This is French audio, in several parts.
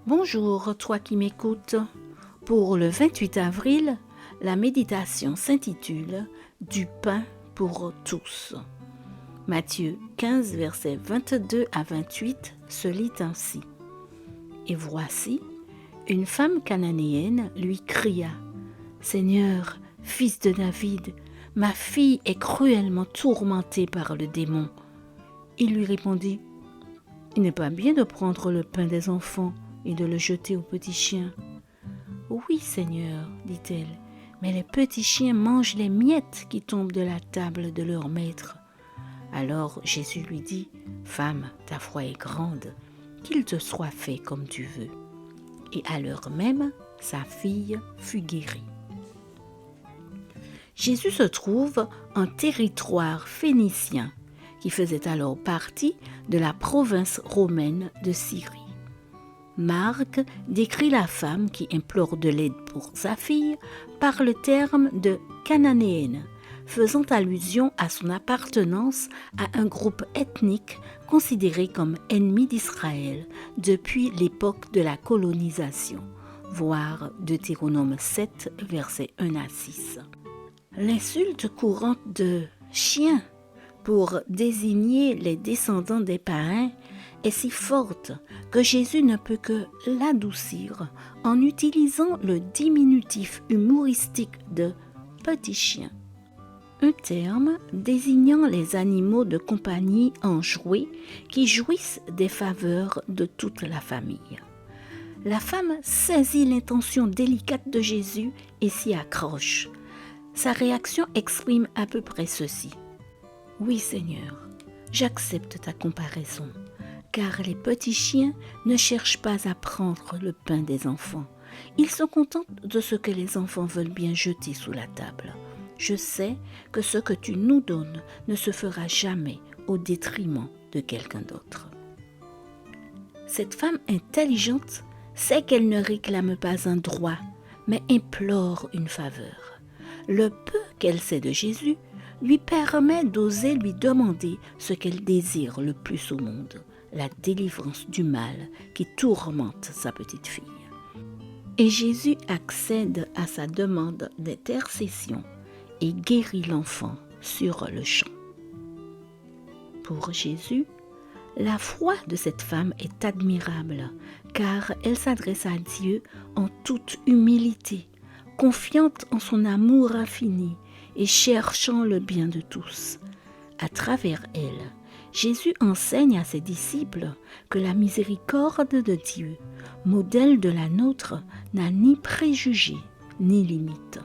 Bonjour, toi qui m'écoutes. Pour le 28 avril, la méditation s'intitule « Du pain pour tous ». Matthieu 15, versets 22 à 28 se lit ainsi. « Et voici, une femme cananéenne lui cria « Seigneur, fils de David, ma fille est cruellement tourmentée par le démon. » Il lui répondit « Il n'est pas bien de prendre le pain des enfants et de le jeter aux petits chiens. »« Oui, Seigneur, dit-elle, mais les petits chiens mangent les miettes qui tombent de la table de leur maître. » Alors Jésus lui dit, « Femme, ta foi est grande, qu'il te soit fait comme tu veux. » Et à l'heure même, sa fille fut guérie. Jésus se trouve en territoire phénicien qui faisait alors partie de la province romaine de Syrie. Marc décrit la femme qui implore de l'aide pour sa fille par le terme de cananéenne, faisant allusion à son appartenance à un groupe ethnique considéré comme ennemi d'Israël depuis l'époque de la colonisation, voir Deutéronome 7, versets 1 à 6. L'insulte courante de « chien » pour désigner les descendants des païens est si forte que Jésus ne peut que l'adoucir en utilisant le diminutif humoristique de « petit chien », un terme désignant les animaux de compagnie enjoués qui jouissent des faveurs de toute la famille. La femme saisit l'intention délicate de Jésus et s'y accroche. Sa réaction exprime à peu près ceci. « Oui, Seigneur, j'accepte ta comparaison, car les petits chiens ne cherchent pas à prendre le pain des enfants. Ils se contentent de ce que les enfants veulent bien jeter sous la table. Je sais que ce que tu nous donnes ne se fera jamais au détriment de quelqu'un d'autre. » Cette femme intelligente sait qu'elle ne réclame pas un droit, mais implore une faveur. Le peu qu'elle sait de Jésus lui permet d'oser lui demander ce qu'elle désire le plus au monde, la délivrance du mal qui tourmente sa petite fille. Et Jésus accède à sa demande d'intercession et guérit l'enfant sur le champ. Pour Jésus, la foi de cette femme est admirable, car elle s'adresse à Dieu en toute humilité, confiante en son amour infini et cherchant le bien de tous. À travers elle, Jésus enseigne à ses disciples que la miséricorde de Dieu, modèle de la nôtre, n'a ni préjugés ni limites.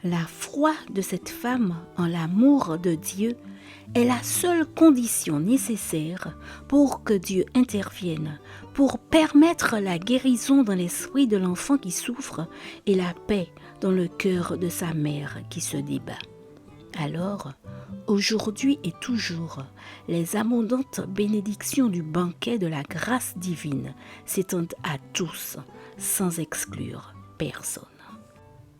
La foi de cette femme en l'amour de Dieu est la seule condition nécessaire pour que Dieu intervienne, pour permettre la guérison dans l'esprit de l'enfant qui souffre et la paix dans le cœur de sa mère qui se débat. Alors, aujourd'hui et toujours, les abondantes bénédictions du banquet de la grâce divine s'étendent à tous, sans exclure personne.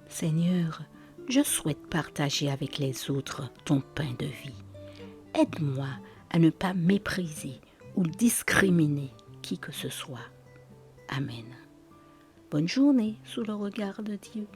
Seigneur, je souhaite partager avec les autres ton pain de vie. Aide-moi à ne pas mépriser ou discriminer qui que ce soit. Amen. Bonne journée sous le regard de Dieu.